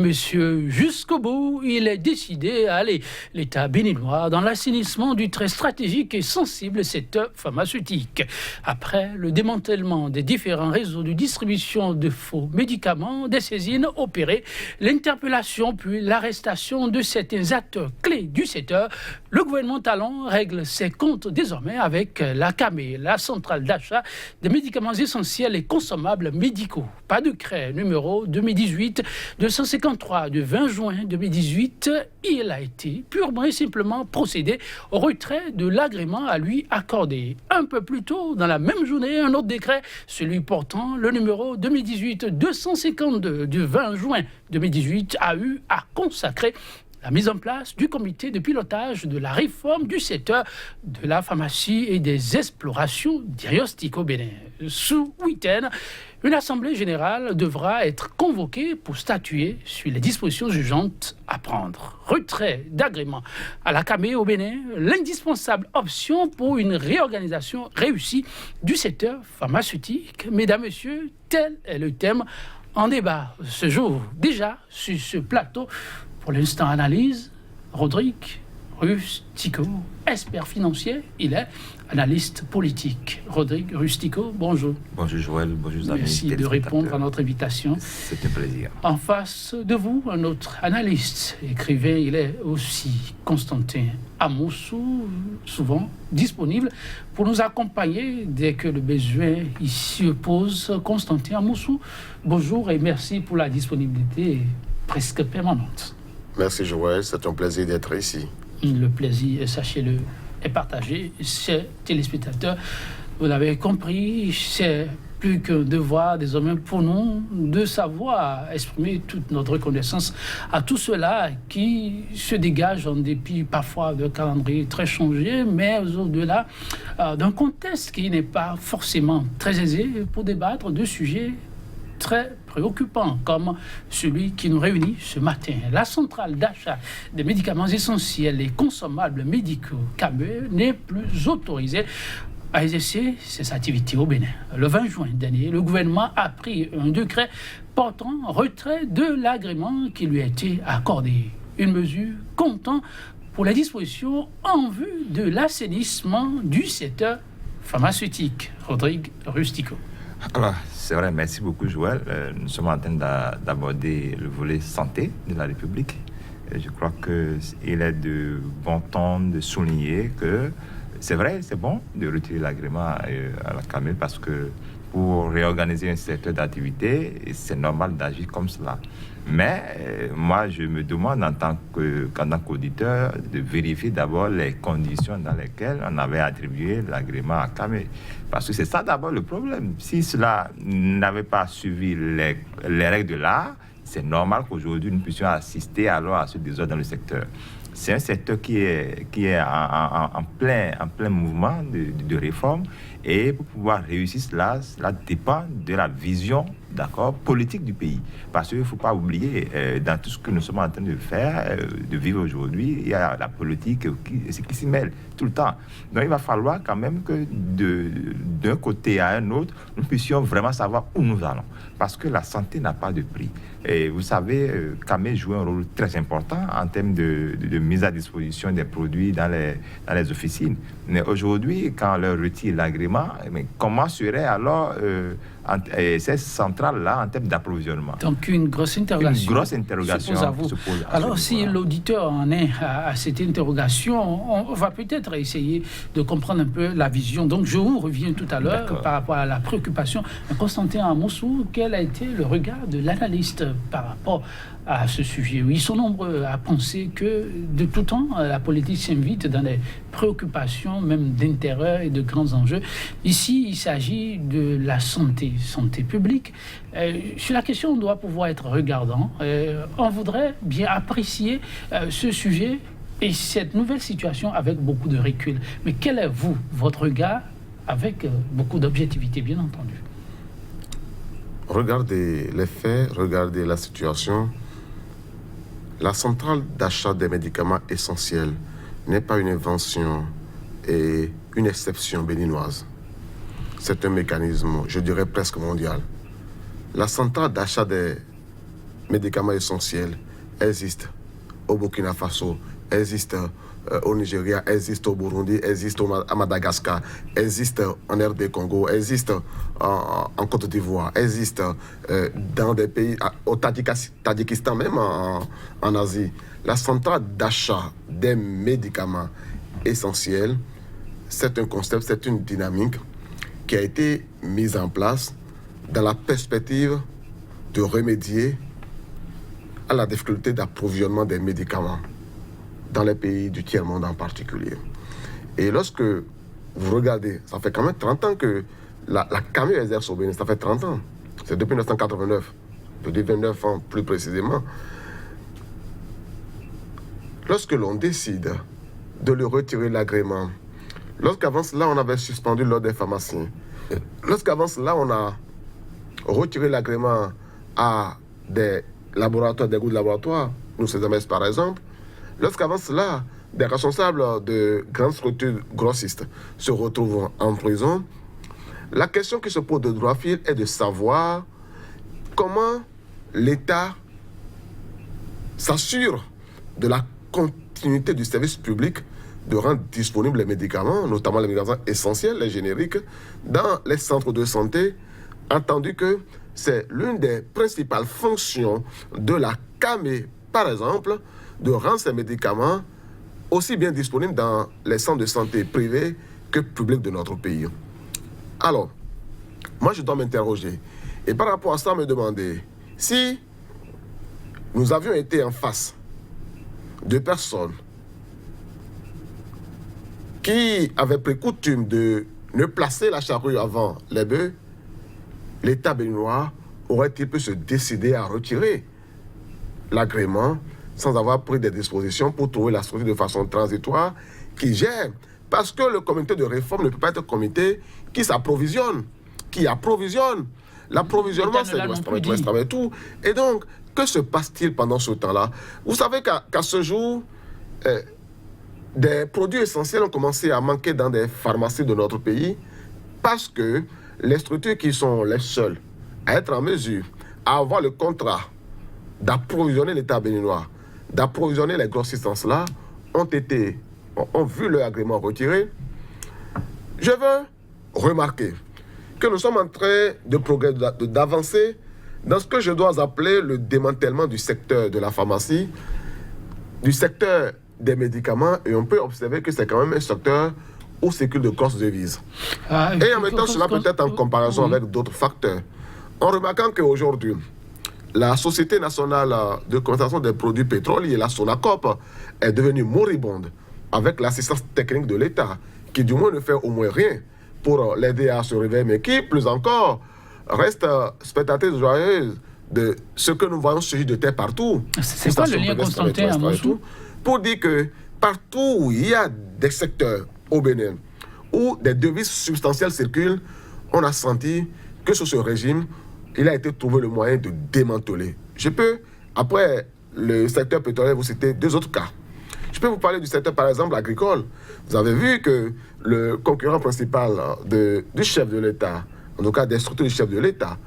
Mesdames, Messieurs, jusqu'au bout, il est décidé à aller l'État béninois dans l'assainissement du très stratégique et sensible secteur pharmaceutique. Après le démantèlement des différents réseaux de distribution de faux médicaments, des saisines opérées, l'interpellation puis l'arrestation de certains acteurs clés du secteur, le gouvernement talon règle ses comptes désormais avec la CAME, la centrale d'achat des médicaments essentiels et consommables médicaux. Pas de décret numéro 2018-253 du 20 juin 2018, il a été purement et simplement procédé au retrait de l'agrément à lui accordé. Un peu plus tôt, dans la même journée, un autre décret, celui portant le numéro 2018-252 du 20 juin 2018, a eu à consacrer la mise en place du comité de pilotage de la réforme du secteur de la pharmacie et des explorations diagnostiques au Bénin. Ce week-end, une assemblée générale devra être convoquée pour statuer sur les dispositions urgentes à prendre. Retrait d'agrément à la CAME au Bénin, l'indispensable option pour une réorganisation réussie du secteur pharmaceutique. Mesdames, Messieurs, tel est le thème en débat ce jour. Déjà sur ce plateau, pour l'instant, analyse, Rodrigue Rustico, expert financier, il est analyste politique. Rodrigue Rustico, bonjour. Bonjour Joël, bonjour amis. Merci de répondre à notre invitation. C'est un plaisir. En face de vous, un autre analyste, écrivain, il est aussi Constantin Amoussou, souvent disponible pour nous accompagner dès que le besoin ici se pose. Constantin Amoussou, bonjour et merci pour la disponibilité presque permanente. Merci Joël, c'est un plaisir d'être ici. Le plaisir, sachez-le, est partagé. Chers téléspectateurs, vous l'avez compris, c'est plus qu'un devoir désormais pour nous de savoir exprimer toute notre reconnaissance à tous ceux-là qui se dégagent en dépit parfois d'un calendrier très changé, mais au-delà d'un contexte qui n'est pas forcément très aisé pour débattre de sujets très préoccupant comme celui qui nous réunit ce matin. La centrale d'achat des médicaments essentiels et consommables médicaux, CAME, n'est plus autorisée à exercer ses activités au Bénin. Le 20 juin dernier, le gouvernement a pris un décret portant retrait de l'agrément qui lui a été accordé. Une mesure comptant pour les dispositions en vue de l'assainissement du secteur pharmaceutique. Rodrigue Rustico. Alors, c'est vrai, merci beaucoup Joël. Nous sommes en train d'aborder le volet santé de la République. Je crois qu'il est de bon ton de souligner que c'est vrai, c'est bon de retirer l'agrément à la CAME parce que pour réorganiser un secteur d'activité, c'est normal d'agir comme cela. Mais moi, je me demande en tant qu'auditeur de vérifier d'abord les conditions dans lesquelles on avait attribué l'agrément à CAME. Parce que c'est ça d'abord le problème. Si cela n'avait pas suivi les règles de l'art, c'est normal qu'aujourd'hui nous puissions assister alors à ce désordre dans le secteur. C'est un secteur qui est en plein mouvement de réforme. Et pour pouvoir réussir cela dépend de la vision politique du pays. Parce qu'il ne faut pas oublier, dans tout ce que nous sommes en train de faire, de vivre aujourd'hui, il y a la politique qui s'y mêle tout le temps. Donc il va falloir quand même que d'un côté à un autre, nous puissions vraiment savoir où nous allons. Parce que la santé n'a pas de prix. Et vous savez, CAME joue un rôle très important en termes de mise à disposition des produits dans les officines. Mais aujourd'hui, quand on leur retire l'agrément, mais comment serait alors cette centrale-là en termes d'approvisionnement? Donc une grosse interrogation. Une grosse interrogation se pose. Alors si l'auditeur en est à cette interrogation, on va peut-être essayer de comprendre un peu la vision. Donc je vous reviens tout à l'heure par rapport à la préoccupation. Constantin Amoussou, quel a été le regard de l'analyste par rapport à ce sujet? Ils sont nombreux à penser que de tout temps, la politique s'invite dans des préoccupations, même d'intérêt et de grands enjeux. Ici, il s'agit de la santé publique. Sur la question, on doit pouvoir être regardant. On voudrait bien apprécier ce sujet et cette nouvelle situation avec beaucoup de recul. Mais quel est, votre regard avec beaucoup d'objectivité, bien entendu? Regardez les faits, regardez la situation. La centrale d'achat des médicaments essentiels n'est pas une invention et une exception béninoise. C'est un mécanisme, je dirais presque mondial. La centrale d'achat des médicaments essentiels existent au Burkina Faso, existent au Nigeria, existent au Burundi, existent à Madagascar, existent en RD Congo, existent en Côte d'Ivoire, existent dans des pays, au Tadjikistan, même en Asie. La centrale d'achat des médicaments essentiels, c'est un concept, c'est une dynamique qui a été mise en place dans la perspective de remédier à la difficulté d'approvisionnement des médicaments dans les pays du tiers-monde en particulier. Et lorsque vous regardez, ça fait quand même 30 ans que la CAMU exerce au Bénin, ça fait 30 ans. C'est depuis 1989, depuis 29 ans plus précisément. Lorsque l'on décide de lui retirer l'agrément, lorsqu'avant cela on avait suspendu l'ordre des pharmaciens, lorsqu'avant cela on a retiré l'agrément à des laboratoires, des groupes de laboratoires, nous CESAMES par exemple, lorsqu'avant cela, des responsables de grandes structures grossistes se retrouvent en prison, la question qui se pose de droit fil est de savoir comment l'État s'assure de la continuité du service public de rendre disponibles les médicaments, notamment les médicaments essentiels, les génériques, dans les centres de santé, entendu que c'est l'une des principales fonctions de la CAME, par exemple, de rendre ces médicaments aussi bien disponibles dans les centres de santé privés que publics de notre pays. Alors, moi je dois m'interroger, et par rapport à ça me demander, si nous avions été en face de personnes qui avaient pris coutume de ne placer la charrue avant les bœufs, l'État béninois aurait-il pu se décider à retirer l'agrément sans avoir pris des dispositions pour trouver la structure de façon transitoire qui gère? Parce que le comité de réforme ne peut pas être un comité qui s'approvisionne, qui approvisionne. L'approvisionnement, c'est le tout. Et donc, que se passe-t-il pendant ce temps-là? Vous savez qu'à ce jour, des produits essentiels ont commencé à manquer dans des pharmacies de notre pays parce que les structures qui sont les seules à être en mesure à avoir le contrat d'approvisionner l'État béninois, d'approvisionner les grossistes-là, ont vu leur agrément retiré. Je veux remarquer que nous sommes en train d'avancer dans ce que je dois appeler le démantèlement du secteur de la pharmacie, du secteur des médicaments, et on peut observer que c'est quand même un secteur où circulent de grosses devises. Et en mettant cela peut-être en comparaison avec d'autres facteurs, en remarquant qu'aujourd'hui, la Société nationale de conservation des produits pétroliers, la SONACOP, est devenue moribonde avec l'assistance technique de l'État, qui du moins ne fait au moins rien pour l'aider à se réveiller, mais qui, plus encore, reste spectatrice joyeuse de ce que nous voyons surgir de terre partout. C'est quoi le lien, Constantin, à Moussou? Pour dire que partout où il y a des secteurs au Bénin où des devises substantielles circulent, on a senti que sur ce régime, il a été trouvé le moyen de démanteler. Je peux, après le secteur pétrolier, vous citer deux autres cas. Je peux vous parler du secteur, par exemple, agricole. Vous avez vu que le concurrent principal du chef de l'État, en tout cas des structures du chef de l'État,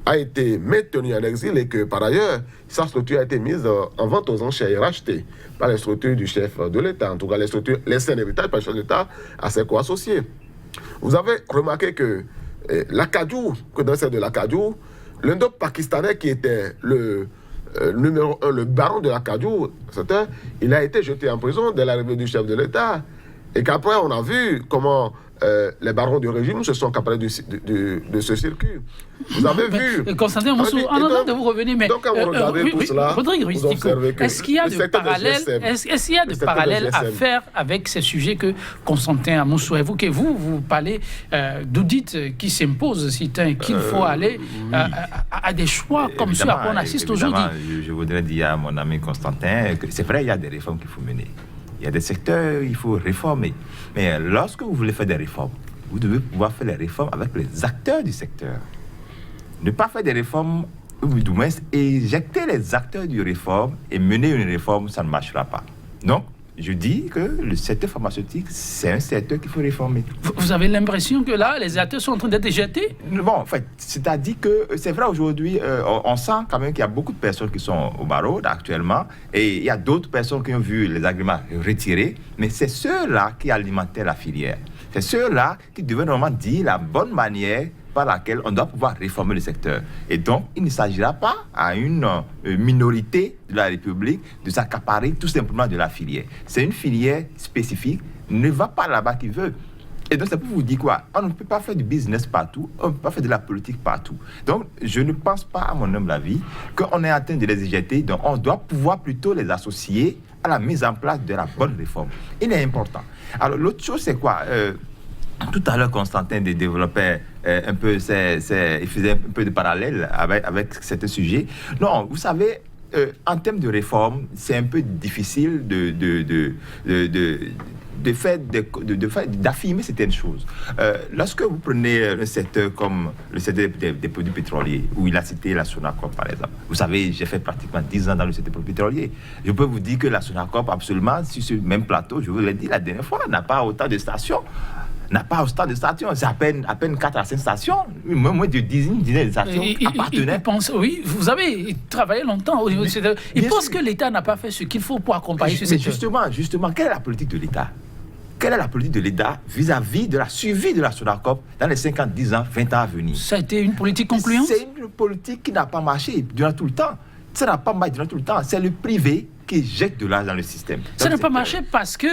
a été maintenu en exil et que, par ailleurs, sa structure a été mise en vente aux enchères et rachetée par les structures du chef de l'État, en tout cas les structures laissées en héritage par le chef de l'État à ses co-associés. Vous avez remarqué que l'Akadjou, que dans celle de l'Akadjou, l'Indo-Pakistanais qui était le numéro 1, le baron de l'Akadjou, il a été jeté en prison dès l'arrivée du chef de l'État. Et qu'après, on a vu comment les barons du régime se sont accaparés de ce circuit. Vous avez vu. Constantin Moussou, en attendant de vous revenir, mais. Donc, quand vous regardez tout cela, Rodrigue vous observez que est-ce qu'il y a de parallèles à faire avec ces sujets que Constantin Moussou évoquait? Vous parlez d'audits qui s'imposent, qu'il faut aller à des choix comme ceux à quoi on assiste aujourd'hui. Je voudrais dire à mon ami Constantin que c'est vrai, il y a des réformes qu'il faut mener. Il y a des secteurs, il faut réformer. Mais lorsque vous voulez faire des réformes, vous devez pouvoir faire les réformes avec les acteurs du secteur. Ne pas faire des réformes, ou du moins éjecter les acteurs du réforme et mener une réforme, ça ne marchera pas. Donc, je dis que le secteur pharmaceutique, c'est un secteur qu'il faut réformer. Vous avez l'impression que là, les acteurs sont en train d'être jetés? Bon, en fait, c'est-à-dire que c'est vrai aujourd'hui, on sent quand même qu'il y a beaucoup de personnes qui sont au barreau actuellement, et il y a d'autres personnes qui ont vu les agréments retirés, mais c'est ceux-là qui alimentaient la filière. C'est ceux-là qui devaient normalement dire la bonne manière par laquelle on doit pouvoir réformer le secteur. Et donc, il ne s'agira pas à une minorité de la République de s'accaparer tout simplement de la filière. C'est une filière spécifique, ne va pas là-bas qui veut. Et donc, c'est pour vous dire quoi? On ne peut pas faire du business partout, on ne peut pas faire de la politique partout. Donc, je ne pense pas, à mon humble avis, qu'on est en train de les éjecter. Donc, on doit pouvoir plutôt les associer à la mise en place de la bonne réforme. Il est important. Alors, l'autre chose, c'est quoi? Tout à l'heure, Constantin développait un peu, il faisait un peu de parallèle avec certains sujets. Non, vous savez, en termes de réforme, c'est un peu difficile d'affirmer certaines choses. Lorsque vous prenez un secteur comme le secteur des produits pétroliers, où il a cité la Sonacop par exemple, vous savez, j'ai fait pratiquement 10 ans dans le secteur pétrolier. Je peux vous dire que la Sonacop, absolument, sur ce même plateau, je vous l'ai dit la dernière fois, n'a pas autant de stations. C'est à peine 4 à 5 stations, moins de 10 stations appartenaient. Oui, vous avez travaillé longtemps au niveau de cette... Ils pensent que l'État n'a pas fait ce qu'il faut pour accompagner ce secteur. Justement, quelle est la politique de l'État? Quelle est la politique de l'État vis-à-vis de la suivi de la Sonacop dans les 50, 10 ans, 20 ans à venir? Ça a été une politique concluante? C'est une politique qui n'a pas marché durant tout le temps. Ça n'a pas marché durant tout le temps. C'est le privé qui jette de l'argent dans le système. Ça n'a pas marché parce que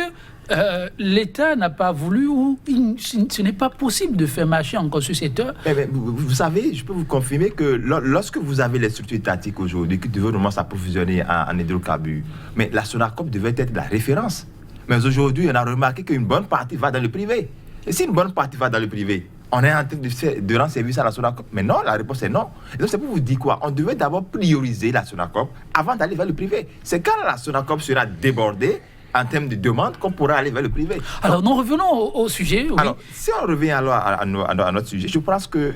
l'État n'a pas voulu ou ce n'est pas possible de faire marcher encore ce secteur. Vous savez, je peux vous confirmer que lorsque vous avez les structures étatiques aujourd'hui qui devaient vraiment s'approvisionner en hydrocarbures, mais la Sonacop devait être la référence. Mais aujourd'hui, on a remarqué qu'une bonne partie va dans le privé. Et si une bonne partie va dans le privé, on est en train de rendre service à la Sonacop. Mais non, la réponse est non. Et donc c'est pour vous dire quoi? On devait d'abord prioriser la Sonacop avant d'aller vers le privé. C'est quand la Sonacop sera débordée en termes de demande qu'on pourra aller vers le privé. Alors, nous revenons au sujet. Oui. Alors, si on revient alors à notre sujet, je pense que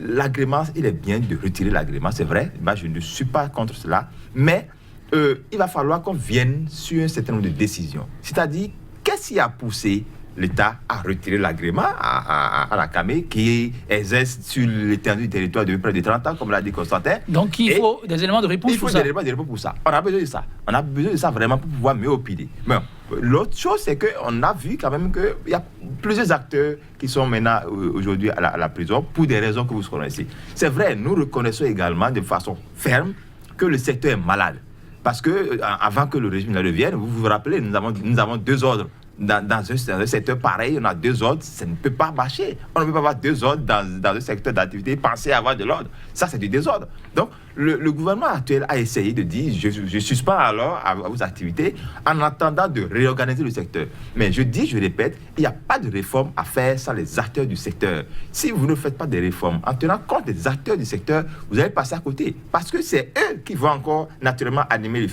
l'agrément, il est bien de retirer l'agrément, c'est vrai. Moi, je ne suis pas contre cela. Mais il va falloir qu'on vienne sur un certain nombre de décisions. C'est-à-dire, qu'est-ce qui a poussé l'État a retiré l'agrément à la CAME qui exerce sur l'étendue du territoire depuis près de 30 ans, comme l'a dit Constantin. Donc il faut des éléments de réponse pour ça. Il faut des éléments de réponse pour ça. On a besoin de ça. On a besoin de ça vraiment pour pouvoir mieux opiler. Mais l'autre chose, c'est qu'on a vu quand même qu'il y a plusieurs acteurs qui sont maintenant aujourd'hui à la prison pour des raisons que vous connaissez. C'est vrai, nous reconnaissons également de façon ferme que le secteur est malade. Parce que avant que le régime ne revienne, vous vous rappelez, nous avons deux ordres. Dans un secteur pareil, on a deux ordres, ça ne peut pas marcher. On ne peut pas avoir deux ordres dans un secteur d'activité, penser avoir de l'ordre. Ça, c'est du désordre. Donc, le gouvernement actuel a essayé de dire, je suspends alors à vos activités en attendant de réorganiser le secteur. Mais je répète, il n'y a pas de réforme à faire sans les acteurs du secteur. Si vous ne faites pas des réformes en tenant compte des acteurs du secteur, vous allez passer à côté. Parce que c'est eux qui vont encore naturellement animer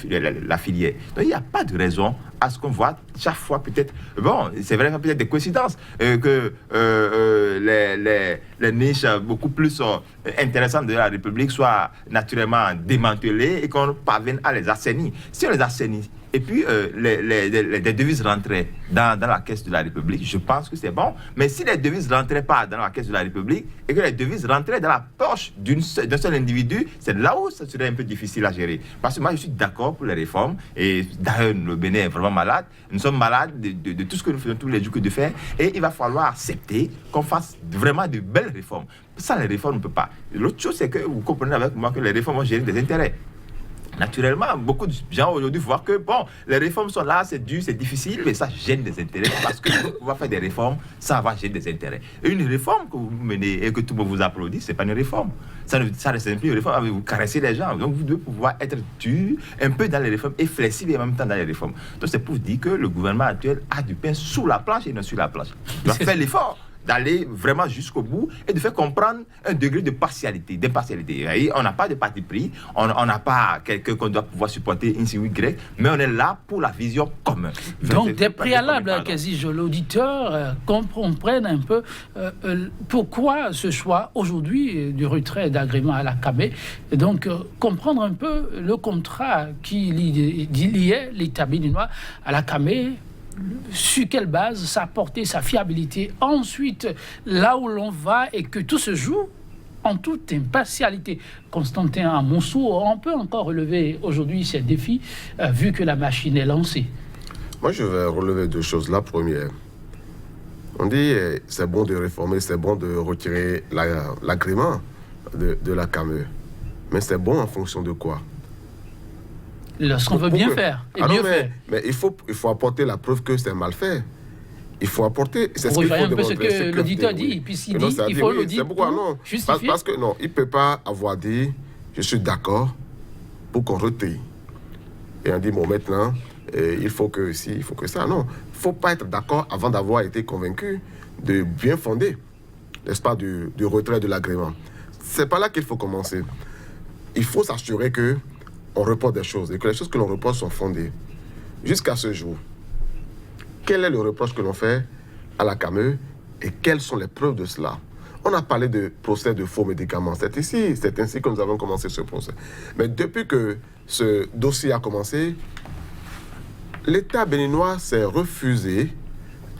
la filière. Donc, il n'y a pas de raison à ce qu'on voit chaque fois peut-être, bon, c'est vraiment peut-être des coïncidences que les niches beaucoup plus intéressantes de la République soient naturellement démantelées et qu'on parvienne à les assainir. Si on les assainit, et puis les devises rentraient dans la caisse de la République, je pense que c'est bon. Mais si les devises ne rentraient pas dans la caisse de la République et que les devises rentraient dans la poche d'un seul individu, c'est là où ça serait un peu difficile à gérer. Parce que moi, je suis d'accord pour les réformes. Et d'ailleurs, le Bénin est vraiment malade. Nous sommes malades de tout ce que nous faisons tous les jours que de faire. Et il va falloir accepter qu'on fasse vraiment de belles réformes. Sans les réformes, on ne peut pas. L'autre chose, c'est que vous comprenez avec moi que les réformes vont gérer des intérêts. Naturellement, beaucoup de gens aujourd'hui voient que, bon, les réformes sont là, c'est dur, c'est difficile, mais ça gêne des intérêts parce que pour pouvoir faire des réformes, ça va gêner des intérêts. Et une réforme que vous menez et que tout le monde vous applaudit, c'est pas une réforme. Ça ne c'est plus une réforme, vous caressez les gens. Donc, vous devez pouvoir être dur un peu dans les réformes et flexible en même temps dans les réformes. Donc, c'est pour dire que le gouvernement actuel a du pain sous la planche et non sur la planche. Il doit faire l'effort. d'aller vraiment jusqu'au bout et de faire comprendre un degré d'impartialité. On n'a pas de parti pris, on n'a pas quelqu'un qu'on doit pouvoir supporter X ou Y, mais on est là pour la vision commune. Donc, des préalables, quasi l'auditeur comprenne un peu pourquoi ce choix aujourd'hui du retrait d'agrément à la CAME, et donc comprendre un peu le contrat qui liait l'État béninois à la CAME, sur quelle base, sa portée, sa fiabilité. Ensuite, là où l'on va et que tout se joue en toute impartialité. Constantin Amonceau, on peut encore relever aujourd'hui ces défis vu que la machine est lancée. Moi, je vais relever 2 choses. La première, on dit c'est bon de réformer, c'est bon de retirer l'agrément de la CAME. Mais c'est bon en fonction de quoi? Lorsqu'on veut bien faire et mieux faire. Mais il faut apporter la preuve que c'est mal fait. Il faut apporter. C'est ce qu'il faut un peu ce que l'auditeur dit. Puisqu'il dit il faut le dire. C'est pourquoi non. Parce que non, il ne peut pas avoir dit je suis d'accord pour qu'on retire. Et on dit bon, maintenant, il faut que ci, il faut que ça. Non. Il ne faut pas être d'accord avant d'avoir été convaincu de bien fonder, n'est-ce pas, du retrait de l'agrément. C'est pas là qu'il faut commencer. Il faut s'assurer que on reporte des choses et que les choses que l'on reporte sont fondées. Jusqu'à ce jour, quel est le reproche que l'on fait à la CAME et quelles sont les preuves de cela? On a parlé de procès de faux médicaments. C'est ainsi que nous avons commencé ce procès. Mais depuis que ce dossier a commencé, l'État béninois s'est refusé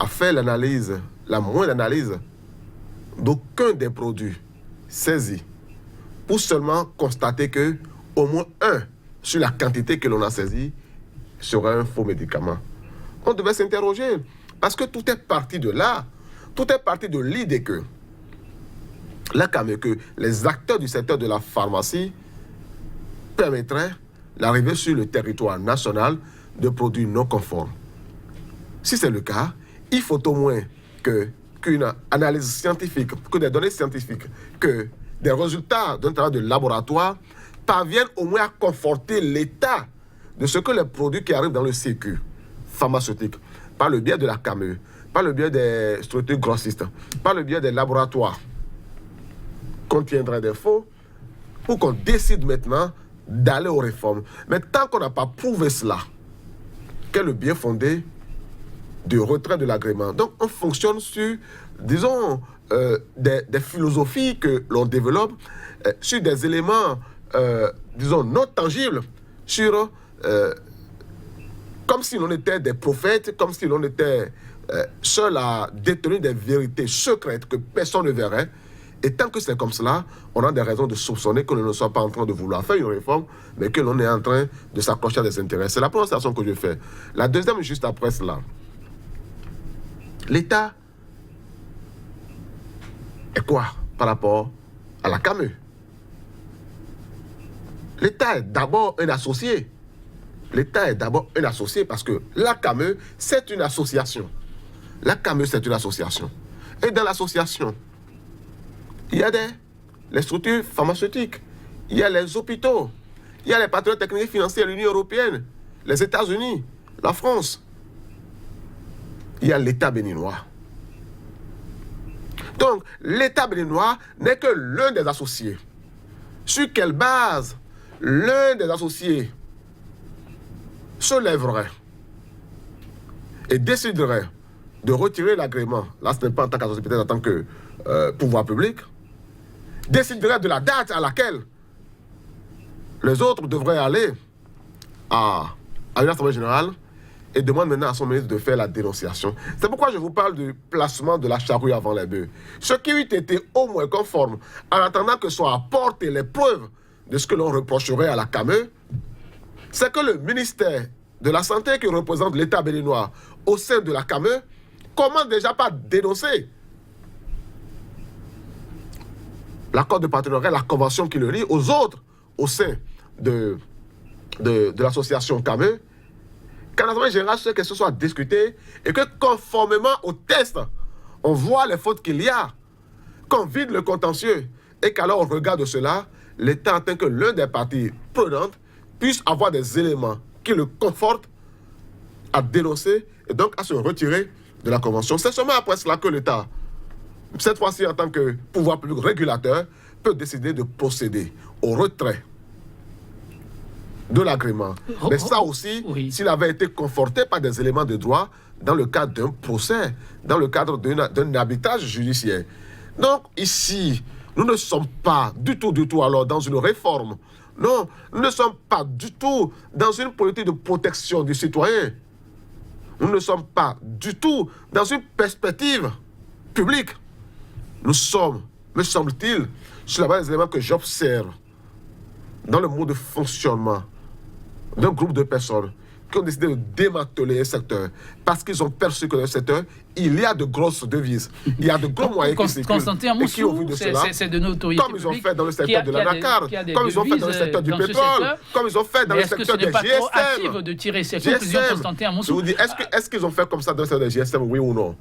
à faire l'analyse, la moindre analyse d'aucun des produits saisis pour seulement constater que au moins un sur la quantité que l'on a saisie serait un faux médicament. On devait s'interroger parce que tout est parti de là. Tout est parti de l'idée que la CAME, que les acteurs du secteur de la pharmacie permettraient l'arrivée sur le territoire national de produits non conformes. Si c'est le cas, il faut au moins qu'une analyse scientifique, que des données scientifiques, que des résultats d'un travail de laboratoire parviennent au moins à conforter l'état de ce que les produits qui arrivent dans le circuit pharmaceutique, par le biais de la CAME, par le biais des structures grossistes, par le biais des laboratoires, contiendraient des faux, pour qu'on décide maintenant d'aller aux réformes. Mais tant qu'on n'a pas prouvé cela, qu'est le bien fondé du retrait de l'agrément. Donc on fonctionne sur, disons, des philosophies que l'on développe, sur des éléments disons, non tangibles, sur, comme si l'on était des prophètes, comme si l'on était seul à détenir des vérités secrètes que personne ne verrait. Et tant que c'est comme cela, on a des raisons de soupçonner que l'on ne soit pas en train de vouloir faire une réforme, mais que l'on est en train de s'accrocher à des intérêts. C'est la première station que je fais. La deuxième, juste après cela. L'État est quoi par rapport à la CAME? L'État est d'abord un associé. L'État est d'abord un associé parce que la CAME, c'est une association. La CAME, c'est une association. Et dans l'association, il y a les structures pharmaceutiques, il y a les hôpitaux, il y a les partenaires techniques et financiers, l'Union européenne, les États-Unis, la France. Il y a l'État béninois. Donc, l'État béninois n'est que l'un des associés. Sur quelle base l'un des associés se lèverait et déciderait de retirer l'agrément, là ce n'est pas en tant qu'associé, peut-être en tant que pouvoir public, déciderait de la date à laquelle les autres devraient aller à une assemblée générale et demande maintenant à son ministre de faire la dénonciation. C'est pourquoi je vous parle du placement de la charrue avant les bœufs. Ce qui eût été au moins conforme, en attendant que soient apportées les preuves de ce que l'on reprocherait à la CAME, c'est que le ministère de la Santé, qui représente l'État béninois au sein de la CAME, commence déjà par dénoncer l'accord de partenariat, la convention qui le lie aux autres au sein de l'association CAME, qu'en assemblée générale, ce que ce soit discuté et que conformément au test, on voit les fautes qu'il y a, qu'on vide le contentieux et qu'alors au regard de cela, l'État attend que l'un des parties prenantes puisse avoir des éléments qui le confortent à dénoncer et donc à se retirer de la convention. C'est seulement après cela que l'État cette fois-ci, en tant que pouvoir public régulateur, peut décider de procéder au retrait de l'agrément. Mais ça aussi, s'il avait été conforté par des éléments de droit dans le cadre d'un procès, dans le cadre d'un arbitrage judiciaire. Donc ici, nous ne sommes pas du tout alors dans une réforme. Non, nous ne sommes pas du tout dans une politique de protection du citoyen. Nous ne sommes pas du tout dans une perspective publique. Nous sommes, me semble-t-il, sur la base des éléments que j'observe dans le mode de fonctionnement d'un groupe de personnes qui ont décidé de démanteler un secteur parce qu'ils ont perçu que dans le secteur, il y a de grosses devises, il y a de gros moyens qui circulent. Constantin Amoussou, c'est de notoriété comme ils ont fait dans le secteur de l'anacar, comme ils ont fait dans le secteur du pétrole, comme ils ont fait dans le secteur des GSM. De tirer ces conclusions, Constantin Amoussou. Je vous dis, est-ce qu'ils ont fait comme ça dans le secteur des GSM, oui ou non?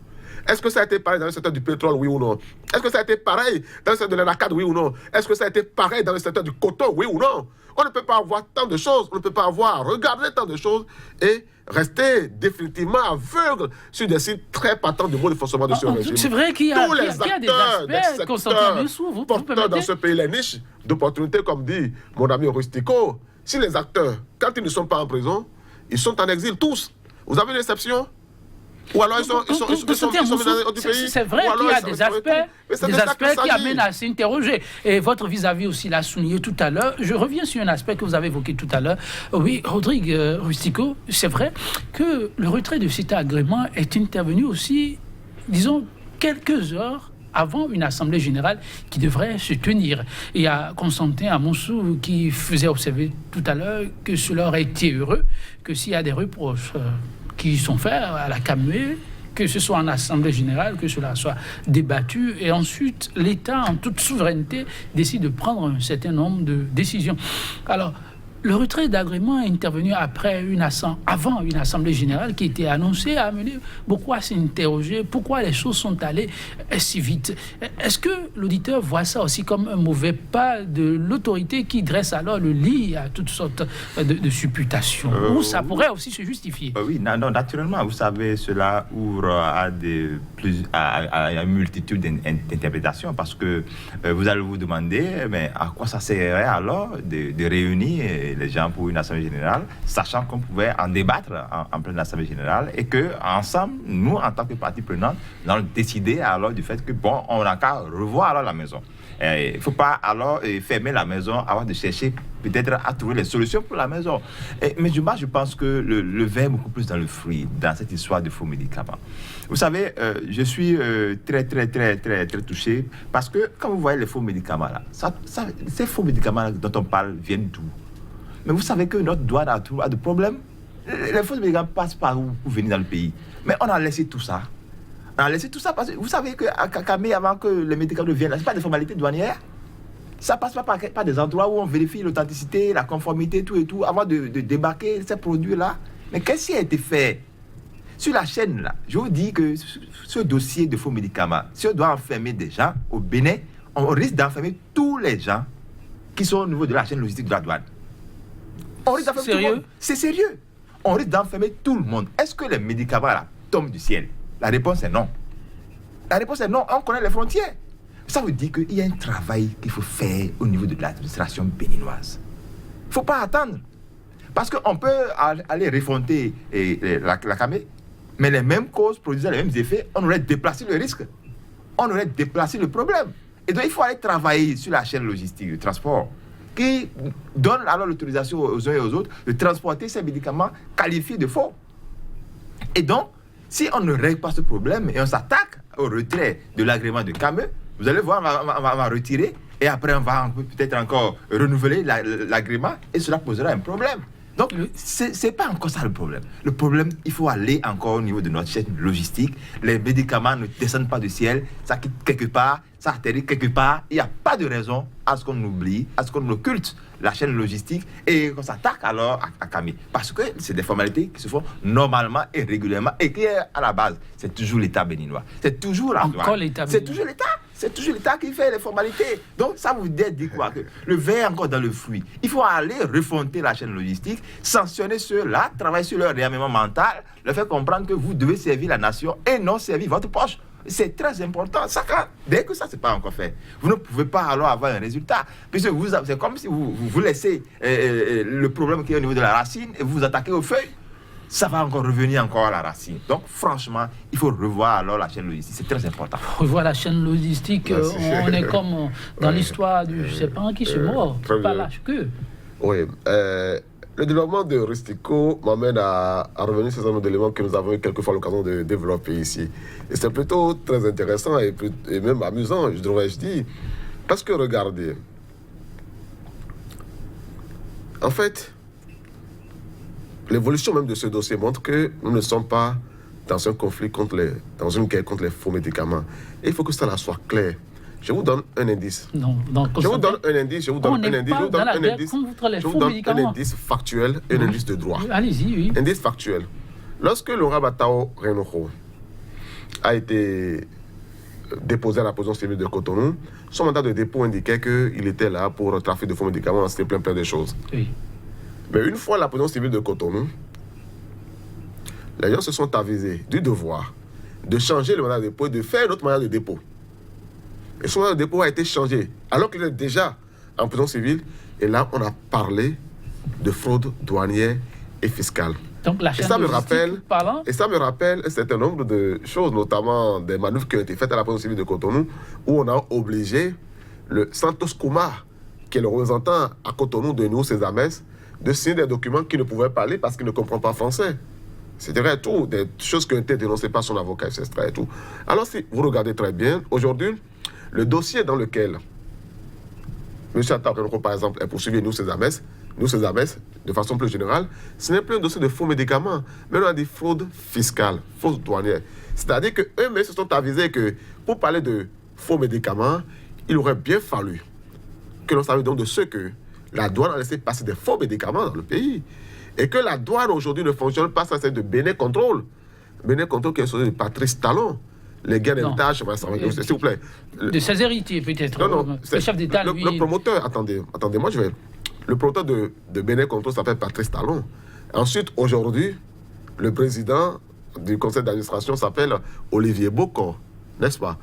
Est-ce que ça a été pareil dans le secteur du pétrole, oui ou non? Est-ce que ça a été pareil dans le secteur de l'anacar, oui ou non? Est-ce que ça a été pareil dans le secteur du coton, oui ou non? On ne peut pas avoir tant de choses, on ne peut pas avoir regardé tant de choses et rester définitivement aveugle sur des signes très patents du mode de fonctionnement de ce régime. C'est vrai qu'il y a des aspects, Constantin Amoussou, vous porteurs dans ce pays les niches d'opportunités, comme dit mon ami Rustico. Si les acteurs, quand ils ne sont pas en prison, ils sont en exil tous. Vous avez une exception? Ou alors ils sont du pays. C'est vrai qu'il y a des aspects qui amènent à s'interroger. Et votre vis-à-vis aussi l'a souligné tout à l'heure. Je reviens sur un aspect que vous avez évoqué tout à l'heure. Oui, Rodrigue Rustico, c'est vrai que le retrait de cet agrément est intervenu aussi, disons, quelques heures avant une assemblée générale qui devrait se tenir. Il y a Constantin Amoussou qui faisait observer tout à l'heure que cela aurait été heureux, que s'il y a des reproches qui sont faits à la CAME, que ce soit en assemblée générale, que cela soit débattu, et ensuite l'État, en toute souveraineté, décide de prendre un certain nombre de décisions. Alors, le retrait d'agrément est intervenu avant une assemblée générale qui était annoncée, a amené beaucoup à s'interroger pourquoi les choses sont allées si vite. Est-ce que l'auditeur voit ça aussi comme un mauvais pas de l'autorité qui dresse alors le lit à toutes sortes de supputations, ou ça pourrait aussi se justifier? Oui, non, naturellement, vous savez, cela ouvre à une multitude d'interprétations, parce que vous allez vous demander, mais à quoi ça serait alors de réunir les gens pour une assemblée générale, sachant qu'on pouvait en débattre en pleine assemblée générale, et que ensemble, nous, en tant que partie prenante, nous allons décider alors du fait que, bon, on n'a qu'à revoir alors la maison. Il ne faut pas alors fermer la maison avant de chercher peut-être à trouver les solutions pour la maison. Mais moi, je pense que le verre est beaucoup plus dans le fruit, dans cette histoire de faux médicaments. Vous savez, je suis très touché, parce que quand vous voyez les faux médicaments là, ces faux médicaments dont on parle viennent d'où? Mais vous savez que notre douane a des problèmes. Les faux médicaments passent par où pour venir dans le pays. Mais on a laissé tout ça. On a laissé tout ça parce que vous savez qu'à Kakamé, avant que les médicaments viennent, ce n'est pas des formalités douanières. Ça ne passe pas par des endroits où on vérifie l'authenticité, la conformité, tout et tout, avant de débarquer ces produits-là. Mais qu'est-ce qui a été fait sur la chaîne là? Je vous dis que ce dossier de faux médicaments, si on doit enfermer des gens au Bénin, on risque d'enfermer tous les gens qui sont au niveau de la chaîne logistique de la douane. On risque d'enfermer tout le monde. C'est sérieux. On risque d'enfermer tout le monde. Est-ce que les médicaments là tombent du ciel? La réponse est non. La réponse est non. On connaît les frontières. Ça veut dire qu'il y a un travail qu'il faut faire au niveau de l'administration béninoise. Il ne faut pas attendre. Parce qu'on peut aller refonter la CAME, mais les mêmes causes produisant les mêmes effets, on aurait déplacé le risque. On aurait déplacé le problème. Et donc, il faut aller travailler sur la chaîne logistique de transport qui donne alors l'autorisation aux uns et aux autres de transporter ces médicaments qualifiés de faux. Et donc, si on ne règle pas ce problème et on s'attaque au retrait de l'agrément de CAME, vous allez voir, on va retirer et après on va peut-être encore renouveler l'agrément et cela posera un problème. Donc, c'est pas encore ça le problème. Le problème, il faut aller encore au niveau de notre chaîne logistique. Les médicaments ne descendent pas du ciel, ça quitte quelque part, ça atterrit quelque part. Il n'y a pas de raison à ce qu'on oublie, à ce qu'on occulte la chaîne logistique et qu'on s'attaque alors à CAME. Parce que c'est des formalités qui se font normalement et régulièrement et qui est à la base. C'est toujours l'État béninois. C'est toujours la douane. C'est toujours l'État. C'est toujours l'État qui fait les formalités. Donc, ça vous dit quoi? Que le verre est encore dans le fruit. Il faut aller refonter la chaîne logistique, sanctionner ceux-là, travailler sur leur réarmement mental, leur faire comprendre que vous devez servir la nation et non servir votre poche. C'est très important. Dès que ça, c'est pas encore fait, vous ne pouvez pas alors avoir un résultat. Puisque c'est comme si vous laissez le problème qui est au niveau de la racine et vous vous attaquez aux feuilles. Ça va encore revenir encore à la racine. Donc, franchement, il faut revoir alors la chaîne logistique. C'est très important. Revoir la chaîne logistique, on est comme dans l'histoire du, je sais pas qui se mord, pas lâche que. Oui. Le développement de Rustico m'amène à revenir sur un nombre d'éléments que nous avons eu quelquefois l'occasion de développer ici. Et c'est plutôt très intéressant et même amusant, je devrais-je dire. Parce que regardez, en fait, l'évolution même de ce dossier montre que nous ne sommes pas dans un conflit dans une guerre contre les faux médicaments. Et il faut que cela soit clair. Je vous donne un indice. Non, je vous donne un indice. Je vous donne un indice. Je vous donne un indice factuel et un indice de droit. Allez-y, oui. Indice factuel. Lorsque Laurent Batao Renoro a été déposé à la prison civile de Cotonou, son mandat de dépôt indiquait qu'il était là pour trafic de faux médicaments, c'était plein de choses. Oui. Mais une fois la prison civile de Cotonou, les gens se sont avisés du devoir de changer le mandat de dépôt et de faire un autre mandat de dépôt. Et son mandat de dépôt a été changé alors qu'il est déjà en prison civile. Et là, on a parlé de fraude douanière et fiscale. Donc la chaîne et ça me rappelle un certain nombre de choses, notamment des manœuvres qui ont été faites à la prison civile de Cotonou, où on a obligé le Santos Koumar, qui est le représentant à Cotonou de nous, ces Ames, de signer des documents qu'il ne pouvait pas lire parce qu'il ne comprend pas français. C'est vrai, tout, des choses qui ont été dénoncées par son avocat, etc. Et tout. Alors, si vous regardez très bien, aujourd'hui, le dossier dans lequel M. Attarenko, par exemple, est poursuivi, nous, ces Ames, de façon plus générale, ce n'est plus un dossier de faux médicaments, mais on a des fraudes fiscales, fraudes douanières. C'est-à-dire qu'eux-mêmes se sont avisés que pour parler de faux médicaments, il aurait bien fallu que l'on sache donc de ce que la douane a laissé passer des faux médicaments dans le pays. Et que la douane aujourd'hui ne fonctionne pas sans celle de Bénin Control. Bénin Control qui est associé de Patrice Talon. Les gains d'héritage, s'il vous plaît. De ses héritiers, peut-être. Non, le chef d'État, lui... Le promoteur, attendez, moi je vais... Le promoteur de Bénin Control s'appelle Patrice Talon. Ensuite, aujourd'hui, le président du conseil d'administration s'appelle Olivier Bocor, n'est-ce pas?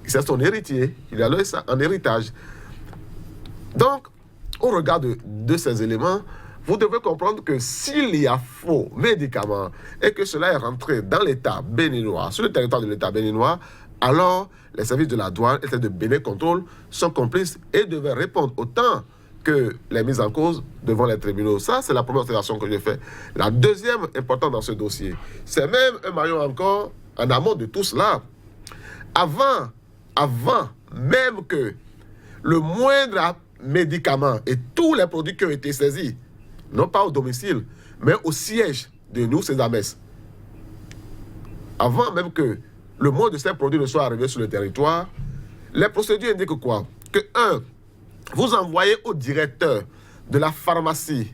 C'est son héritier. Il a laissé ça en héritage. Donc, au regard de ces éléments, vous devez comprendre que s'il y a faux médicaments et que cela est rentré dans l'État béninois, sur le territoire de l'État béninois, alors les services de la douane et celles de Bénin Control sont complices et devaient répondre autant que les mises en cause devant les tribunaux. Ça, c'est la première observation que j'ai faite. La deuxième importante dans ce dossier, c'est même un maillon encore en amont de tout cela. Avant même que le moindre médicament et tous les produits qui ont été saisis, non pas au domicile, mais au siège de nous, ces Ames. Avant même que le moindre de ces produits ne soit arrivé sur le territoire, les procédures indiquent quoi? Que 1. Vous envoyez au directeur de la pharmacie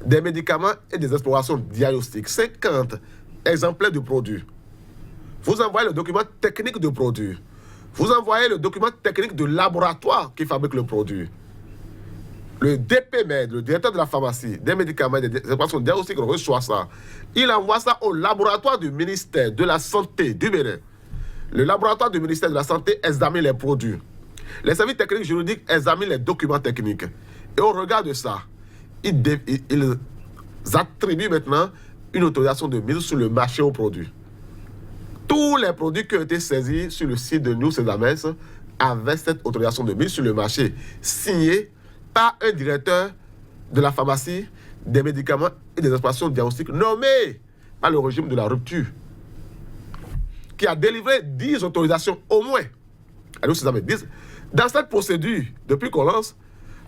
des médicaments et des explorations diagnostiques 50 exemplaires de produits. Vous envoyez le document technique de produit. Vous envoyez le document technique de laboratoire qui fabrique le produit. Le DPMED, le directeur de la pharmacie, des médicaments et des explorations diagnostiques reçoit ça. Il envoie ça au laboratoire du ministère de la Santé du Bénin. Le laboratoire du ministère de la Santé examine les produits. Les services techniques juridiques examinent les documents techniques. Et au regard de ça, ils attribuent maintenant une autorisation de mise sur le marché aux produits. Tous les produits qui ont été saisis sur le site de nous, ces Ames, avaient cette autorisation de mise sur le marché, signée par un directeur de la pharmacie, des médicaments et des explorations diagnostiques nommé par le régime de la rupture, qui a délivré 10 autorisations au moins. Alors, ces Ames disent, dans cette procédure, depuis qu'on lance,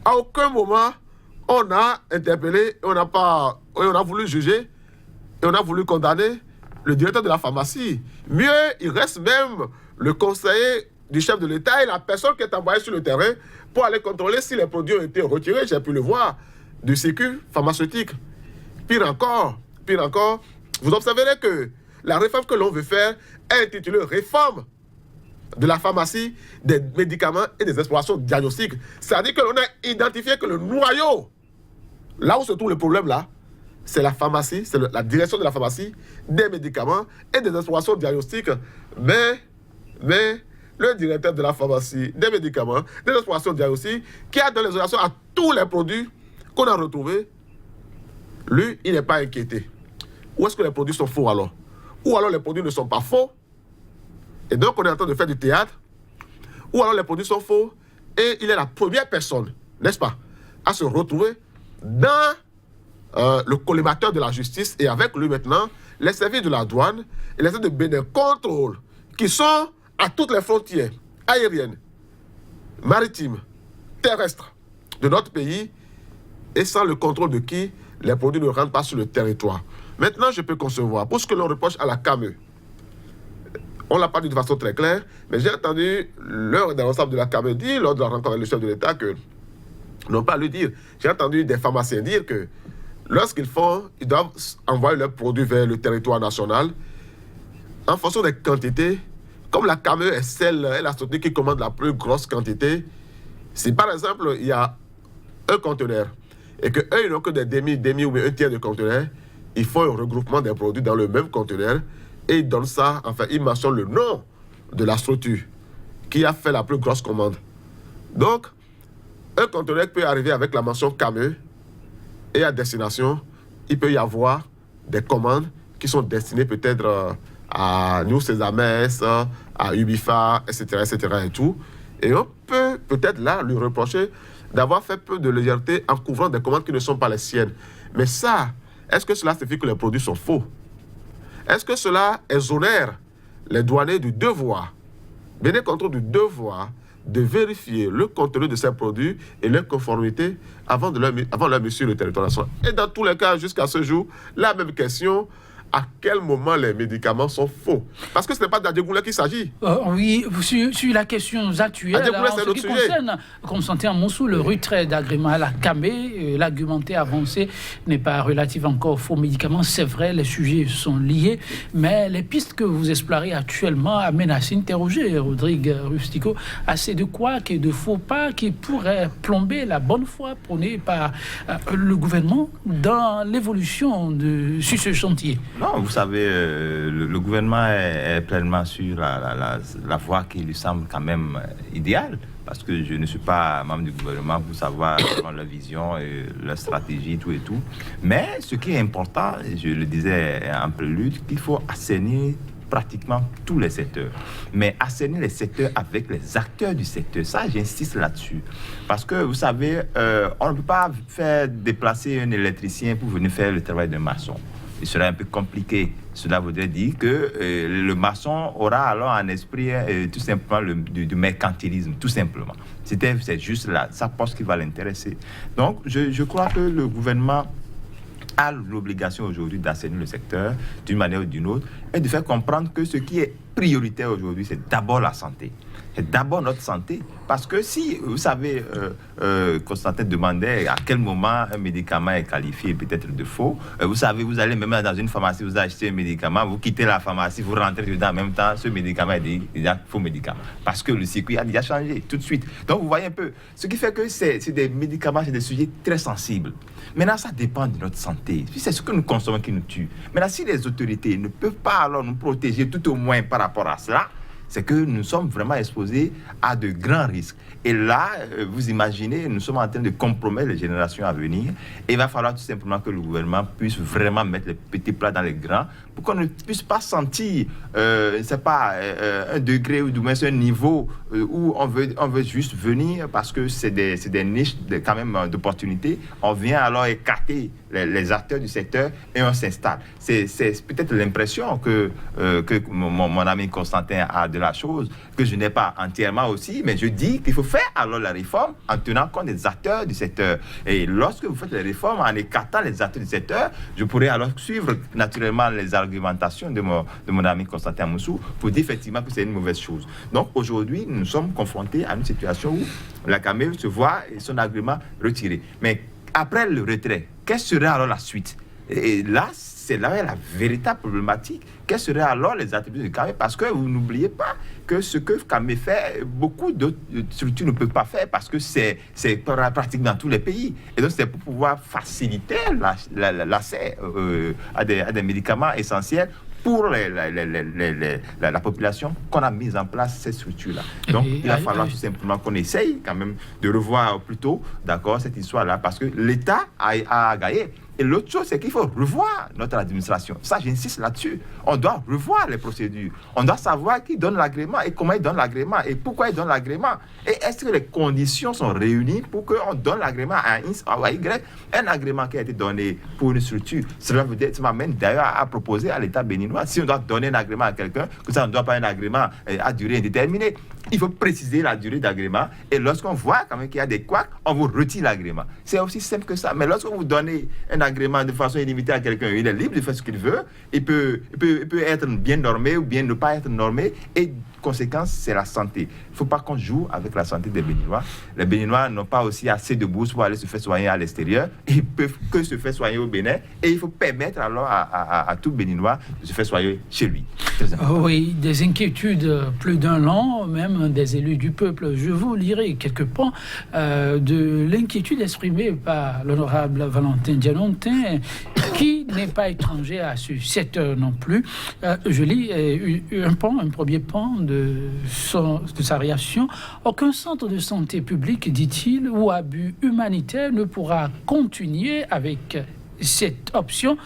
à aucun moment, on a interpellé, et on a voulu juger, et on a voulu condamner le directeur de la pharmacie. Mieux, il reste même le conseiller du chef de l'État et la personne qui est envoyée sur le terrain pour aller contrôler si les produits ont été retirés, j'ai pu le voir, du circuit pharmaceutique. Pire encore, vous observerez que la réforme que l'on veut faire est intitulée « Réforme de la pharmacie, des médicaments et des explorations diagnostiques ». C'est-à-dire que l'on a identifié que le noyau, là où se trouve le problème là, c'est la pharmacie, c'est la direction de la pharmacie, des médicaments et des explorations diagnostiques. Mais mais le directeur de la pharmacie, des médicaments, des explorations diagnostiques, qui a donné les orientations à tous les produits qu'on a retrouvés, lui, il n'est pas inquiété. Où est-ce que les produits sont faux alors? Ou alors les produits ne sont pas faux, et donc on est en train de faire du théâtre, ou alors les produits sont faux, et il est la première personne, n'est-ce pas, à se retrouver dans le collimateur de la justice, et avec lui maintenant, les services de la douane et les services de Bénin contrôlent, qui sont à toutes les frontières aériennes, maritimes, terrestres de notre pays, et sans le contrôle de qui les produits ne rentrent pas sur le territoire. Maintenant, je peux concevoir, pour ce que l'on reproche à la CAME, on ne l'a pas dit de façon très claire, mais j'ai entendu le responsable de la CAME dire, lors de la rencontre avec le chef de l'État, que, non pas le dire, j'ai entendu des pharmaciens dire que lorsqu'ils font, ils doivent envoyer leurs produits vers le territoire national, en fonction des quantités, comme la CAME est la société qui commande la plus grosse quantité, si par exemple, il y a un conteneur, et qu'eux, ils n'ont que des demi ou un tiers de conteneurs, ils font un regroupement des produits dans le même conteneur, et ils donnent ça, enfin, ils mentionnent le nom de la structure qui a fait la plus grosse commande. Donc, un conteneur peut arriver avec la mention CAME, et à destination, il peut y avoir des commandes qui sont destinées peut-être à New Sesames, à Ubifa, etc., et tout. Et on peut peut-être là lui reprocher d'avoir fait peu de légèreté en couvrant des commandes qui ne sont pas les siennes. Mais ça, est-ce que cela signifie que les produits sont faux? Est-ce que cela exonère les douaniers du devoir, Bénin Contrôle du devoir de vérifier le contenu de ces produits et leur conformité avant leur mise sur le territoire national? Et dans tous les cas, jusqu'à ce jour, la même question: à quel moment les médicaments sont faux? Parce que ce n'est pas d'Adjegoulé qu'il s'agit. Oui, sur la question actuelle, en ce qui concerne Constantin Moussou, le retrait d'agrément à la CAME, l'argumenté avancé n'est pas relatif encore aux faux médicaments. C'est vrai, les sujets sont liés, mais les pistes que vous explorez actuellement amènent à s'interroger, Rodrigue Rustico, assez de quoi et de faux pas qui pourraient plomber la bonne foi prônée par le gouvernement dans l'évolution sur ce chantier. Non, vous savez, le gouvernement est pleinement sur la voie qui lui semble quand même idéale, parce que je ne suis pas membre du gouvernement pour savoir leur vision, et leur stratégie, tout et tout. Mais ce qui est important, je le disais en prélude, qu'il faut assainir pratiquement tous les secteurs. Mais assainir les secteurs avec les acteurs du secteur, ça, j'insiste là-dessus. Parce que, vous savez, on ne peut pas faire déplacer un électricien pour venir faire le travail d'un maçon. Il serait un peu compliqué. Cela voudrait dire que le maçon aura alors en esprit tout simplement du mercantilisme, tout simplement. C'est juste là, sa poste qui va l'intéresser. Donc, je crois que le gouvernement a l'obligation aujourd'hui d'assainir le secteur d'une manière ou d'une autre et de faire comprendre que ce qui est prioritaire aujourd'hui, c'est d'abord la santé. C'est d'abord notre santé. Parce que si, vous savez, Constantin demandait à quel moment un médicament est qualifié peut-être de faux, vous savez, vous allez même dans une pharmacie, vous achetez un médicament, vous quittez la pharmacie, vous rentrez dedans en même temps, ce médicament est déjà faux médicament. Parce que le circuit a déjà changé tout de suite. Donc, vous voyez un peu, ce qui fait que c'est des médicaments, c'est des sujets très sensibles. Maintenant, ça dépend de notre santé. C'est ce que nous consommons qui nous tue. Maintenant, si les autorités ne peuvent pas alors nous protéger tout au moins par rapport à cela, c'est que nous sommes vraiment exposés à de grands risques. Et là, vous imaginez, nous sommes en train de compromettre les générations à venir. Et il va falloir tout simplement que le gouvernement puisse vraiment mettre les petits plats dans les grands pour qu'on ne puisse pas sentir, c'est pas un degré ou du moins un niveau où on veut juste venir parce que c'est des niches quand même d'opportunités. On vient alors écarter les acteurs du secteur et on s'installe. C'est peut-être l'impression que mon ami Constantin a de la chose, que je n'ai pas entièrement aussi, mais je dis qu'il faut faire alors la réforme en tenant compte des acteurs du secteur. Et lorsque vous faites les réformes en écartant les acteurs du secteur, je pourrais alors suivre naturellement les argumentations de mon ami Constantin Moussou pour dire effectivement que c'est une mauvaise chose. Donc aujourd'hui, nous sommes confrontés à une situation où la CAME se voit son agrément retiré. Mais après le retrait, quelle serait alors la suite? Et là, c'est là la véritable problématique. Quels seraient alors les attributs de CAME? Parce que vous n'oubliez pas que ce que CAME fait, beaucoup d'autres structures ne peuvent pas faire parce que c'est pratique dans tous les pays. Et donc, c'est pour pouvoir faciliter l'accès à des médicaments essentiels pour la population qu'on a mis en place ces structures-là. Donc, il va falloir tout simplement qu'on essaye quand même de revoir plutôt, d'accord, cette histoire-là, parce que l'État a gagné. Et l'autre chose, c'est qu'il faut revoir notre administration. Ça, j'insiste là-dessus. On doit revoir les procédures. On doit savoir qui donne l'agrément et comment il donne l'agrément et pourquoi il donne l'agrément. Et est-ce que les conditions sont réunies pour qu'on donne l'agrément à X ou à Y? Un agrément qui a été donné pour une structure, cela m'amène d'ailleurs à proposer à l'État béninois, si on doit donner un agrément à quelqu'un, que ça ne doit pas être un agrément à durée indéterminée. Il faut préciser la durée d'agrément. Et lorsqu'on voit quand même qu'il y a des couacs, on vous retire l'agrément. C'est aussi simple que ça. Mais lorsque vous donnez un agrément de façon illimitée à quelqu'un, il est libre de faire ce qu'il veut. Il peut être bien normé ou bien ne pas être normé. Et conséquence, c'est la santé. Il ne faut pas qu'on joue avec la santé des Béninois. Les Béninois n'ont pas aussi assez de bourses pour aller se faire soigner à l'extérieur. Ils peuvent que se faire soigner au Bénin. Et il faut permettre alors à tout Béninois de se faire soigner chez lui. Oui, des inquiétudes plus d'un an, même des élus du peuple. Je vous lirai quelques points de l'inquiétude exprimée par l'honorable Valentin Dianontin, qui n'est pas étranger à ce secteur non plus. Je lis un premier pan de sa réaction. Aucun centre de santé publique, dit-il, ou abus humanitaire ne pourra continuer avec cette option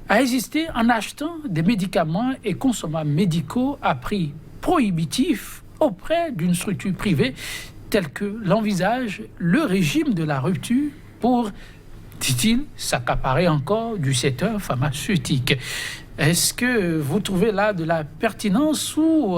à exister en achetant des médicaments et consommables médicaux à prix prohibitif auprès d'une structure privée telle que l'envisage le régime de la rupture pour, dit-il, s'accaparer encore du secteur pharmaceutique. Est-ce que vous trouvez là de la pertinence ou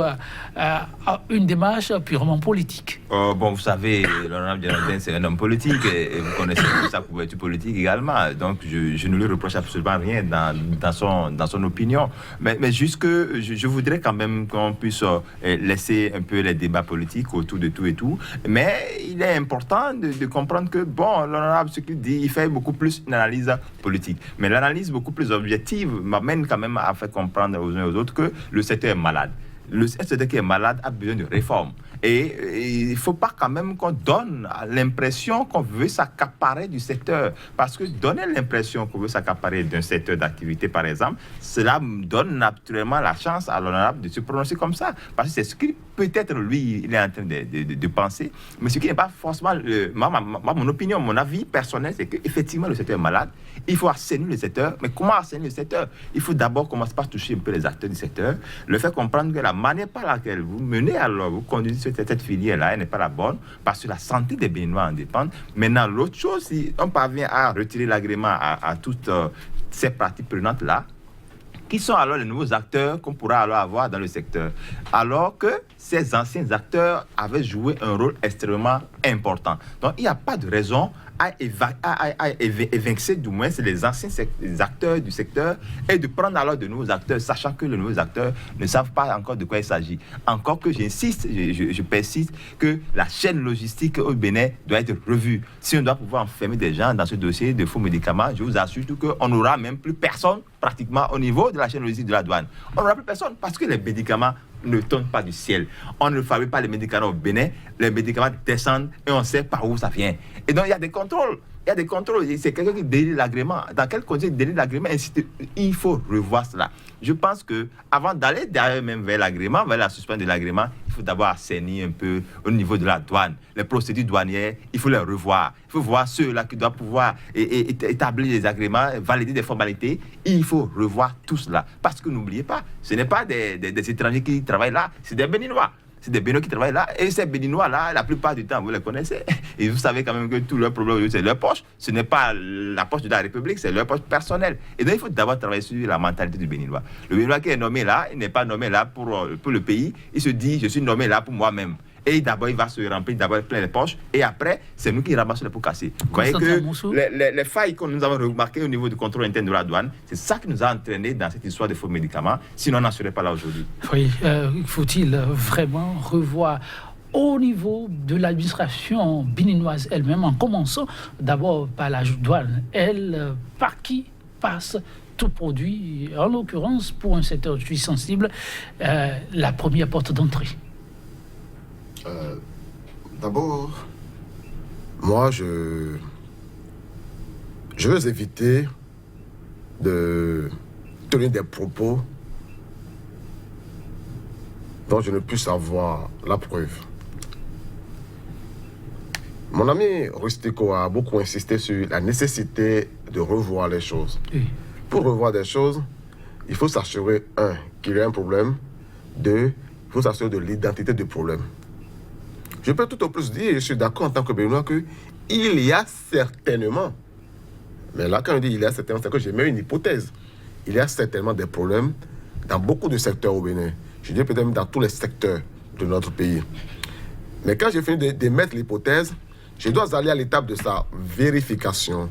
une démarche purement politique? Bon, vous savez, l'honorable Dianontin, c'est un homme politique et vous connaissez sa couverture politique également. Donc, je ne lui reproche absolument rien dans son opinion. Mais juste que je voudrais quand même qu'on puisse laisser un peu les débats politiques autour de tout et tout. Mais il est important de comprendre que, bon, l'honorable, ce qu'il dit, il fait beaucoup plus une analyse politique. Mais l'analyse beaucoup plus objective m'amène quand même à faire comprendre aux uns et aux autres que le secteur est malade. Le secteur qui est malade a besoin de réformes. Et il ne faut pas quand même qu'on donne l'impression qu'on veut s'accaparer du secteur. Parce que donner l'impression qu'on veut s'accaparer d'un secteur d'activité, par exemple, cela donne naturellement la chance à l'honorable de se prononcer comme ça. Parce que c'est ce que peut-être lui, il est en train de penser. Mais ce qui n'est pas forcément... mon opinion, mon avis personnel, c'est qu'effectivement, le secteur est malade. Il faut assainir le secteur. Mais comment assainir le secteur? Il faut d'abord commencer par toucher un peu les acteurs du secteur, le faire comprendre que la manière par laquelle vous menez alors, vous conduisez cette filière-là, elle n'est pas la bonne, parce que la santé des Béninois en dépend. Maintenant, l'autre chose, si on parvient à retirer l'agrément à toutes ces parties prenantes-là, qui sont alors les nouveaux acteurs qu'on pourra alors avoir dans le secteur, alors que ces anciens acteurs avaient joué un rôle extrêmement important. Donc, il n'y a pas de raison à évincer du moins les anciens acteurs du secteur et de prendre alors de nouveaux acteurs, sachant que les nouveaux acteurs ne savent pas encore de quoi il s'agit. Encore que j'insiste, je persiste que la chaîne logistique au Bénin doit être revue. Si on doit pouvoir enfermer des gens dans ce dossier de faux médicaments, je vous assure qu'on n'aura même plus personne pratiquement au niveau de la chaîne logistique de la douane. On n'aura plus personne parce que les médicaments ne tombent pas du ciel. On ne fabrique pas les médicaments au Bénin, les médicaments descendent et on sait par où ça vient. Et donc il y a des contrôles. Il y a des contrôles. C'est quelqu'un qui délie l'agrément. Dans quel condition il délie l'agrément? Il faut revoir cela. Je pense qu'avant d'aller derrière même vers l'agrément, vers la suspension de l'agrément, il faut d'abord assainir un peu au niveau de la douane. Les procédures douanières, il faut les revoir. Il faut voir ceux-là qui doivent pouvoir établir les agréments, valider des formalités. Il faut revoir tout cela. Parce que n'oubliez pas, ce n'est pas des étrangers qui travaillent là, c'est des Béninois. C'est des Béninois qui travaillent là. Et ces Béninois-là, la plupart du temps, vous les connaissez. Et vous savez quand même que tout leur problème, c'est leur poche. Ce n'est pas la poche de la République, c'est leur poche personnelle. Et donc, il faut d'abord travailler sur la mentalité du Béninois. Le Béninois qui est nommé là, il n'est pas nommé là pour le pays. Il se dit, je suis nommé là pour moi-même. Et d'abord, il va se remplir d'abord plein les poches. Et après, c'est nous qui ramassons les pots cassés. Vous voyez que les failles que nous avons remarquées au niveau du contrôle interne de la douane, c'est ça qui nous a entraînés dans cette histoire de faux médicaments. Sinon, on n'en serait pas là aujourd'hui. Oui, faut-il vraiment revoir au niveau de l'administration béninoise elle-même, en commençant d'abord par la douane, elle, par qui passe tout produit, en l'occurrence, pour un secteur aussi sensible, la première porte d'entrée? D'abord, moi, je veux éviter de tenir des propos dont je ne puisse avoir la preuve. Mon ami Rustico a beaucoup insisté sur la nécessité de revoir les choses. Oui. Pour revoir des choses, il faut s'assurer, un, qu'il y a un problème, deux, il faut s'assurer de l'identité du problème. Je peux tout au plus dire, je suis d'accord en tant que Béninois, qu'il y a certainement, mais là quand je dis il y a certainement, c'est que j'ai mis une hypothèse, il y a certainement des problèmes dans beaucoup de secteurs au Bénin. Je dis peut-être même dans tous les secteurs de notre pays. Mais quand j'ai fini d'émettre l'hypothèse, je dois aller à l'étape de sa vérification,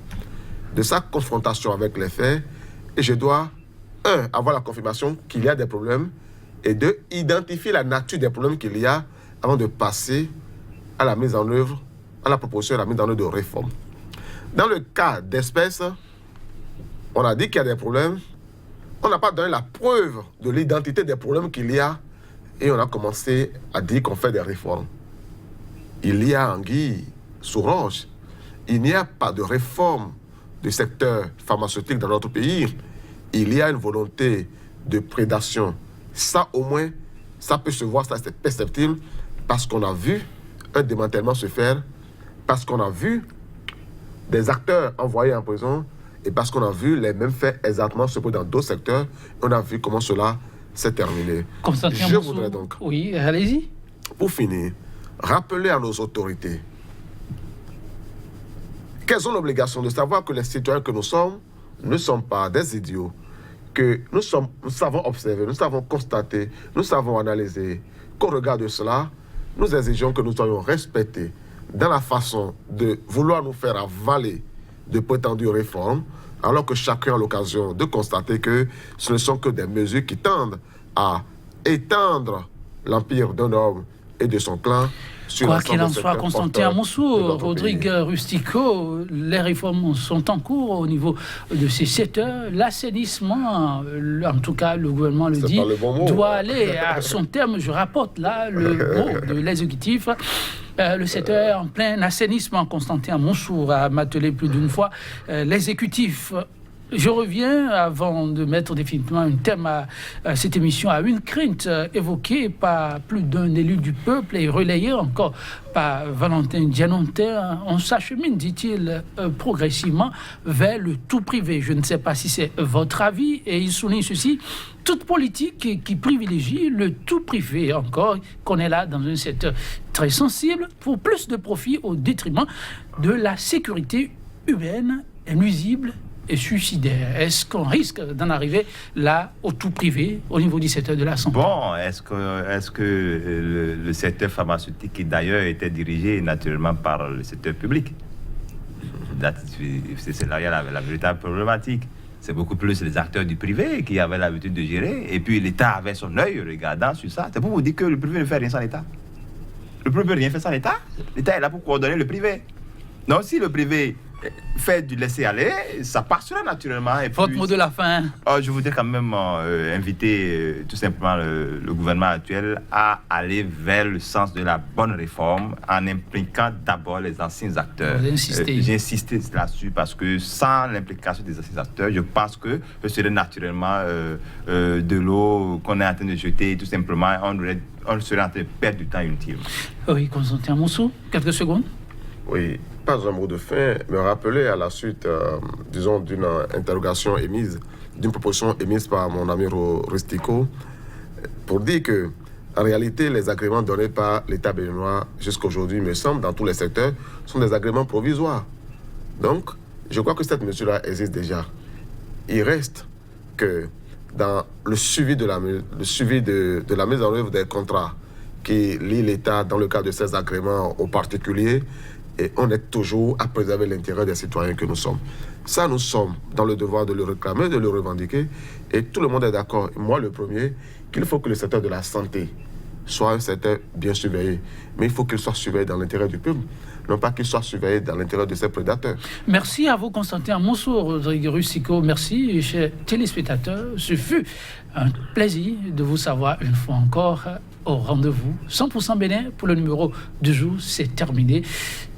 de sa confrontation avec les faits, et je dois, un, avoir la confirmation qu'il y a des problèmes, et deux, identifier la nature des problèmes qu'il y a avant de passer à la mise en œuvre, à la proposition et à la mise en œuvre de réformes. Dans le cas d'espèces, on a dit qu'il y a des problèmes, on n'a pas donné la preuve de l'identité des problèmes qu'il y a, et on a commencé à dire qu'on fait des réformes. Il y a anguille sous roche. Il n'y a pas de réforme du secteur pharmaceutique dans notre pays. Il y a une volonté de prédation. Ça, au moins, ça peut se voir, ça c'est perceptible, parce qu'on a vu un démantèlement se faire, parce qu'on a vu des acteurs envoyés en prison, et parce qu'on a vu les mêmes faits exactement se produire dans d'autres secteurs. On a vu comment cela s'est terminé. Je voudrais donc, oui, allez-y. Pour finir, rappeler à nos autorités qu'elles ont l'obligation de savoir que les citoyens que nous sommes ne sont pas des idiots, que nous savons observer, nous savons constater, nous savons analyser, qu'au regard de cela, nous exigeons que nous soyons respectés dans la façon de vouloir nous faire avaler de prétendues réformes, alors que chacun a l'occasion de constater que ce ne sont que des mesures qui tendent à étendre l'empire d'un homme et de son clan. Quoi qu'il en soit, Constantin Amoussou, Rodrigue Rustico, les réformes sont en cours au niveau de ces secteurs. L'assainissement, en tout cas le gouvernement le dit, doit aller à son terme. Je rapporte là le mot de l'exécutif. Le secteur en plein assainissement, Constantin Amoussou a m'attelé plus d'une fois. L'exécutif. Je reviens, avant de mettre définitivement un terme à cette émission, à une crainte évoquée par plus d'un élu du peuple et relayée encore par Valentin Dianontin. On s'achemine, dit-il, progressivement vers le tout privé. Je ne sais pas si c'est votre avis, et il souligne ceci. Toute politique qui privilégie le tout privé, encore, qu'on est là dans un secteur très sensible, pour plus de profit au détriment de la sécurité humaine, est nuisible et suicidaire. Est-ce qu'on risque d'en arriver là au tout privé au niveau du secteur de la santé? Bon, est-ce que le secteur pharmaceutique qui d'ailleurs était dirigé naturellement par le secteur public, c'est là il y a la véritable problématique. C'est beaucoup plus les acteurs du privé qui avaient l'habitude de gérer, et puis l'État avait son œil regardant sur ça. C'est pour vous dire que le privé ne fait rien sans l'État. Le privé ne rien fait sans l'État. L'État est là pour coordonner le privé. Donc si le privé fait du laisser-aller, ça passera naturellement. Et votre mot de la fin. Je voudrais quand même inviter tout simplement le gouvernement actuel à aller vers le sens de la bonne réforme en impliquant d'abord les anciens acteurs. J'ai insisté là-dessus parce que sans l'implication des anciens acteurs, je pense que ce serait naturellement de l'eau qu'on est en train de jeter, tout simplement. On serait en train de perdre du temps inutile. Oui, Constantin Amoussou, quelques secondes. Oui, pas un mot de fin, me rappeler à la suite, disons, d'une interrogation émise, d'une proposition émise par mon ami Rustico, pour dire que, en réalité, les agréments donnés par l'État béninois jusqu'à aujourd'hui, me semble, dans tous les secteurs, sont des agréments provisoires. Donc, je crois que cette mesure-là existe déjà. Il reste que dans le suivi de la mise en œuvre des contrats qui lient l'État dans le cadre de ces agréments aux particuliers, et on est toujours à préserver l'intérêt des citoyens que nous sommes. Ça, nous sommes dans le devoir de le réclamer, de le revendiquer, et tout le monde est d'accord, moi le premier, qu'il faut que le secteur de la santé soit un secteur bien surveillé. Mais il faut qu'il soit surveillé dans l'intérêt du peuple, non pas qu'il soit surveillé dans l'intérêt de ses prédateurs. Merci à vous, Constantin Amoussou, Rodrigue Rustico. Merci, chers téléspectateurs. Ce fut un plaisir de vous savoir une fois encore au rendez-vous. 100% Bénin pour le numéro du jour, c'est terminé.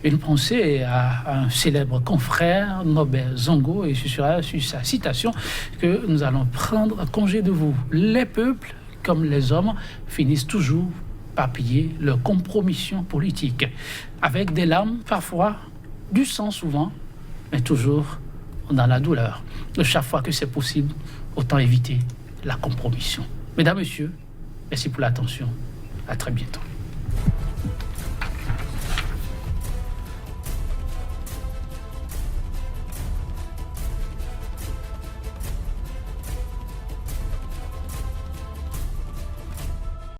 Une pensée à un célèbre confrère, Norbert Zongo, et ce sera sur sa citation que nous allons prendre congé de vous. Les peuples comme les hommes, finissent toujours par payer leur compromission politique, avec des larmes parfois, du sang souvent, mais toujours dans la douleur. De chaque fois que c'est possible, autant éviter la compromission. Mesdames, Messieurs, merci pour l'attention. À très bientôt.